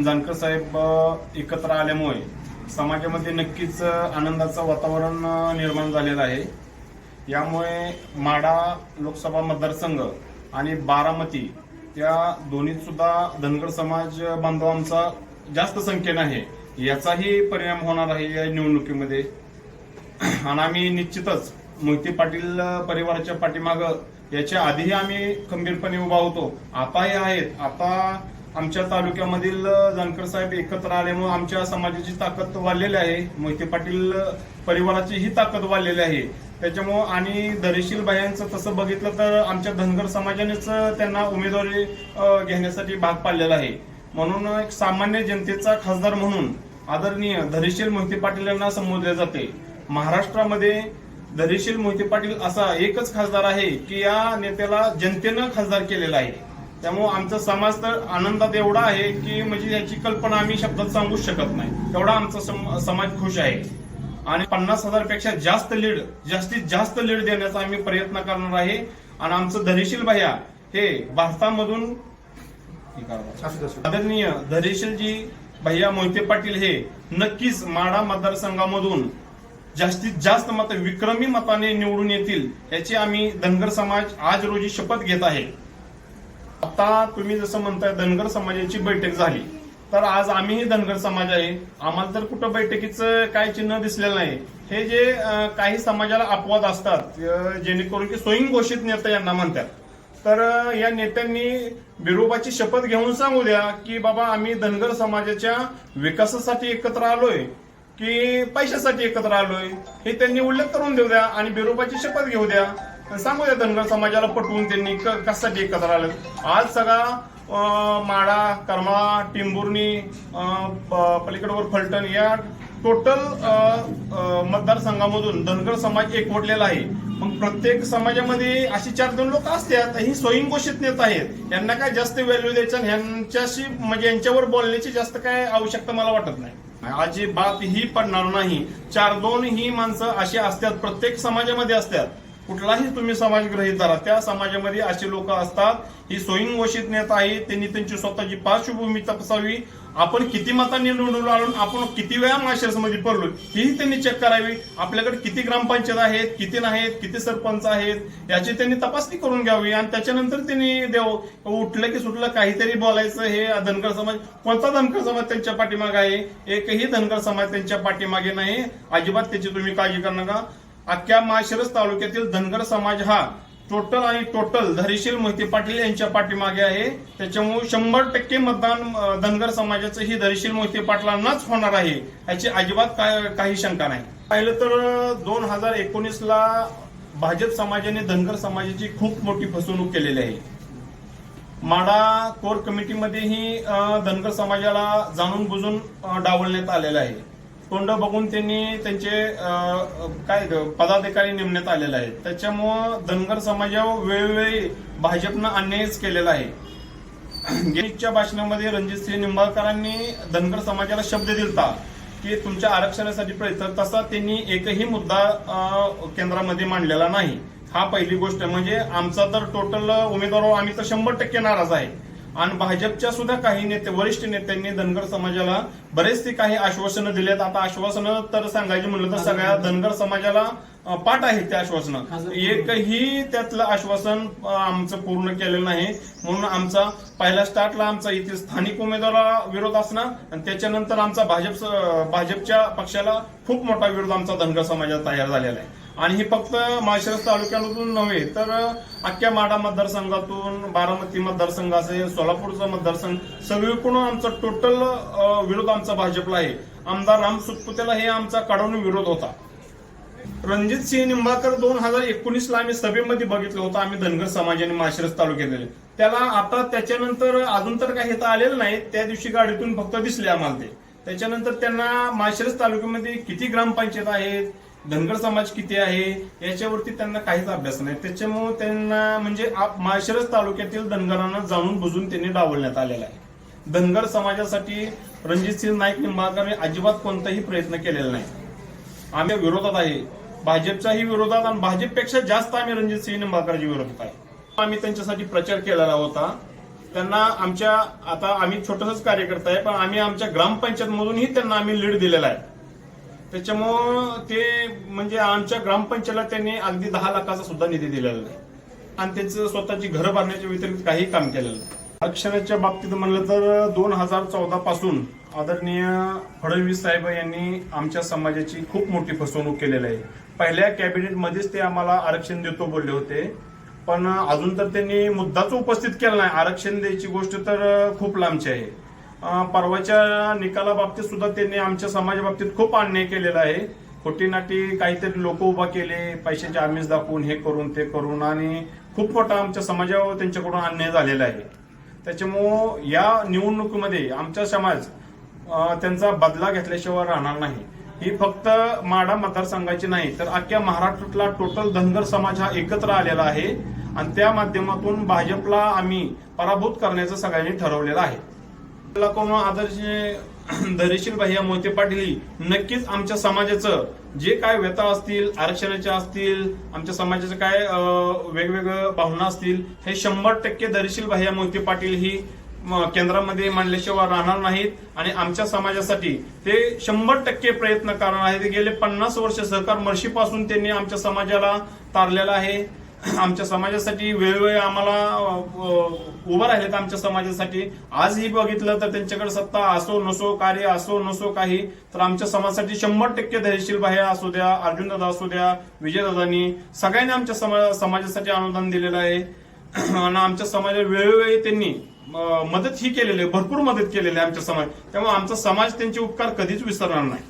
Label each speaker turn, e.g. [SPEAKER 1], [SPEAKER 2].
[SPEAKER 1] जानकर साहेब एकत्र आल्यामुळे समाजामध्ये नक्कीच आनंदाचं वातावरण निर्माण झालेलं आहे। यामुळे माढा लोकसभा मतदारसंघ आणि बारामती त्या दोन्हीत सुद्धा धनगर समाज बांधव आमचा जास्त संख्येने आहे, याचाही परिणाम होणार आहे या निवडणुकीमध्ये। आणि आम्ही निश्चितच मोहिते पाटील परिवाराच्या पाठीमागं याच्या आधीही आम्ही खंबीरपणे उभा होतो, आताही आहेत। आता आमच्या तालुक्यामधील जानकर साहेब एकत्र आल्यामुळे आमच्या समाजाची ताकद वाढलेली आहे, मोहिते पाटील परिवाराची ही ताकद वाढलेली आहे। त्याच्यामुळे आणि धैर्यशील भायांचं तसं बघितलं तर आमच्या धनगर समाजानेच त्यांना उमेदवारी घेण्यासाठी भाग पाडलेला आहे। म्हणून एक सामान्य जनतेचा खासदार म्हणून आदरणीय धैर्यशील मोहिते पाटील यांना संबोधले जाते। महाराष्ट्रामध्ये धैर्यशील मोहिते पाटील असा एकच खासदार आहे की या नेत्याला जनतेनं खासदार केलेला आहे। त्यामुळे आमचा समाज तर आनंदात एवढा आहे की म्हणजे याची कल्पना आम्ही शब्दात सांगूच शकत नाही, एवढा आमचा समाज खुश आहे। आणि 50,000 पेक्षा जास्त लीड, जास्तीत जास्त लीड देण्याचा आम्ही प्रयत्न करणार आहे। आणि आमचं धैर्यशील भैया हे भारतामधून आदरणीय धैर्यशीलजी भैया मोहिते पाटील हे नक्कीच माढा मतदारसंघामधून जास्तीत जास्त मत विक्रमी मताने निवडून येतील याची आम्ही धनगर समाज आज रोजी शपथ घेत आहे। आता तुम्ही जसं म्हणताय धनगर समाजाची बैठक झाली, तर आज आम्हीही धनगर समाज आहे, आम्हाला तर कुठं बैठकीचं काय चिन्ह दिसलेलं नाही। हे जे काही समाजाला अपवाद असतात जेणेकरून की स्वयंघोषित नेते यांना म्हणतात, तर या नेत्यांनी बिरोबाची शपथ घेऊन सांगू द्या की बाबा आम्ही धनगर समाजाच्या विकासासाठी एकत्र आलोय की पैशासाठी एकत्र आलोय, हे त्यांनी उल्लेख करून देऊ द्या आणि बिरोबाची शपथ घेऊ द्या, सांगू द्या धनगर समाजाला पटवून त्यांनी कशासाठी एकत्र आलं। आज सगळा माढा, करमाळा, टिंबुर्णी, पलीकडवर फलटण या टोटल मतदारसंघामधून धनगर समाज एकवटलेला आहे। मग प्रत्येक समाजामध्ये अशी 4-2 लोक असतात, ही स्वयंघोषित नेते आहेत, यांना काय जास्त व्हॅल्यू द्यायचं, यांच्याशी म्हणजे यांच्यावर बोलण्याची जास्त काय आवश्यकता मला वाटत नाही। अजिबात ही पडणार नाही। 4-2 ही माणसं अशी असतात, प्रत्येक समाजामध्ये असतात, कुठलाही तुम्ही समाज गृहीत धरा त्या समाजामध्ये असे लोक असतात। ही स्वयंघोषित नेता आहे, त्यांनी त्यांची स्वतःची पार्श्वभूमी तपासावी, आपण किती मतांनी निवडून आलो, आपण किती वेळा माळशिरसमध्ये पडलो हेही त्यांनी चेक करावी, आपल्याकडे किती ग्रामपंचायत आहेत, किती नाहीत, किती सरपंच आहेत याची त्यांनी तपासणी करून घ्यावी आणि त्याच्यानंतर त्यांनी उठलं की सुटलं काहीतरी बोलायचं। हे धनगर समाज, कोणता धनगर समाज त्यांच्या पाठीमागे आहे? एकही धनगर समाज त्यांच्या पाठीमागे नाही, अजिबात त्याची तुम्ही काळजी करू नका। अख्ख्या माळशिरस तालुक्यातील धनगर समाज हा टोटल धैर्यशील मोहिते पाटील यांच्या पाठीमागे आहे। त्याच्यामुळे 100% मतदान धनगर समाजाचं ही धैर्यशील मोहिते पाटलांनाच होणार आहे, याची अजिबात काही शंका नाही। पाहिलं तर 2019ला भाजप समाजाने धनगर समाजाची खूप मोठी फसवणूक केलेली आहे। माढा कोर कमिटीमध्येही धनगर समाजाला जाणून बुजून डावलण्यात आलेलं आहे। तोंड बघून त्यांनी त्यांचे काय पदाधिकारी नेमण्यात आलेले आहेत। त्याच्यामुळं धनगर समाजावर वेळोवेळी भाजपनं अन्यायच केलेला आहे। गेलीच्या भाषणामध्ये रणजितसिंह निंबाळकरांनी धनगर समाजाला शब्द दिलता की तुमच्या आरक्षणासाठी प्रयत्न, तसा त्यांनी एकही मुद्दा केंद्रामध्ये मांडलेला नाही। हा पहिली गोष्ट म्हणजे आमचा तर टोटल उमेदवार आम्ही तर 100% नाराज आहे। आणि भाजपच्या सुद्धा काही नेते, वरिष्ठ नेत्यांनी धनगर समाजाला बरेचसे काही आश्वासनं दिलेत। आता आश्वासनं तर सांगायची म्हणलं तर सगळ्या धनगर समाजाला पाठ आहेत त्या आश्वासनं, एकही त्यातलं आश्वासन आमचं पूर्ण केलेलं नाही। म्हणून आमचा पहिल्या स्टार्टला आमचा इथे स्थानिक उमेदवाराला विरोध असणार आणि त्याच्यानंतर आमचा भाजपच्या पक्षाला खूप मोठा विरोध आमचा धनगर समाजात तयार झालेला आहे। आणि हे फक्त माळशिरस तालुक्यातून नव्हे तर अख्ख्या माढा मतदारसंघातून, बारामती मतदारसंघ असेल, सोलापूरचा मतदारसंघ, सगळीकडून आमचा टोटल विरोध आमचा भाजपला आहे। आमदार राम सुतपुतेला हे आमचा कडवून विरोध होता। रणजितसिंह निंबाळकर 2019ला आम्ही सभेमध्ये बघितलं होतं, आम्ही धनगर समाजाने माळशिरस तालुक्यात त्याला आता त्याच्यानंतर अजून तर काही आलेलं नाही, त्या दिवशी गाडीतून फक्त दिसले आम्हाला ते। त्याच्यानंतर त्यांना माळशिरस तालुक्यामध्ये किती ग्रामपंचायत आहेत, धनगर समाज किती आहे याच्यावरती त्यांना काहीच अभ्यास नाही। त्याच्यामुळे त्यांना म्हणजे माळशिरस तालुक्यातील धनगरांना जाणून बुजून त्यांनी डावलण्यात आलेला आहे। धनगर समाजासाठी रणजितसिंह नाईक निंबाळकरांनी अजिबात कोणताही प्रयत्न केलेला नाही। आम्ही विरोधात आहे, भाजपच्याही विरोधात, आणि भाजपपेक्षा जास्त आम्ही रणजितसिंह निंबाळकरच्या विरोधात आहे। आम्ही त्यांच्यासाठी प्रचार केलेला होता त्यांना आमच्या, आता आम्ही छोटंसंच कार्यकर्ता आहे, पण आम्ही आमच्या ग्रामपंचायत मधूनही त्यांना आम्ही लीड दिलेला आहे. त्याच्यामुळं ते म्हणजे आमच्या ग्रामपंचायतला त्यांनी अगदी 10 लाखाचा सुद्धा निधी दिलेला नाही आणि त्यांचं स्वतःची घरं बांधण्याच्या व्यतिरिक्त काही काम केलेलं नाही. आरक्षणाच्या बाबतीत म्हणलं तर 2014 पासून आदरणीय फडणवीस साहेब यांनी आमच्या समाजाची खूप मोठी फसवणूक केलेली आहे. पहिल्या कॅबिनेटमध्येच ते आम्हाला आरक्षण देतो बोलले होते, पण अजून तर त्यांनी मुद्दाच उपस्थित केला नाही. आरक्षण द्यायची गोष्ट तर खूप लांबची आहे. परवाच्या निकालाबाबतीत सुद्धा त्यांनी आमच्या समाजाबाबतीत खूप अन्याय केलेला आहे. खोटी नाटी काहीतरी लोक उभा केले, पैशाचे आमिष दाखवून, हे करून ते करून, आणि खूप मोठा आमच्या समाजावर त्यांच्याकडून अन्याय झालेला आहे. त्याच्यामुळं या निवडणुकीमध्ये आमचा समाज त्यांचा बदला घेतल्याशिवाय राहणार नाही. ही फक्त माढा मतदारसंघाची नाही तर अख्ख्या महाराष्ट्रातला टोटल धनगर समाज हा एकत्र आलेला आहे आणि त्या माध्यमातून भाजपला आम्ही पराभूत करण्याचं सगळ्यांनी ठरवलेलं आहे. कोण आदर्श धैर्यशील भैया मोहिते पाटील नक्कीच आमच्या समाजाचं जे काय व्यथा असतील, आरक्षणाच्या असतील, आमच्या समाजाचं काय वेगवेगळ्या भावना असतील, हे 100% धैर्यशील भैया मोहिते पाटील ही केंद्रामध्ये मांडल्याशिवाय राहणार नाहीत आणि आमच्या समाजासाठी ते 100% प्रयत्न करणार आहेत. गेले 50 वर्ष सहकार मर्शीपासून त्यांनी आमच्या समाजाला तारलेला आहे. आमच्या समाजासाठी वेळोवेळी आम्हाला उभं राहिलेत. आमच्या समाजासाठी आजही बघितलं तर त्यांच्याकडे सत्ता असो नसो, कार्य असो नसो काही, तर आमच्या समाजासाठी 100% धैर्यशील भाई असू द्या, अर्जुनदादा असू द्या, विजयदादांनी सगळ्यांनी आमच्या समाजासाठी अनुदान दिलेलं आहे आणि आमच्या समाजाला वेळोवेळी त्यांनी मदत ही केलेली आहे, भरपूर मदत केलेली आहे आमच्या समाज. त्यामुळे आमचा समाज त्यांचे उपकार कधीच विसरणार नाही.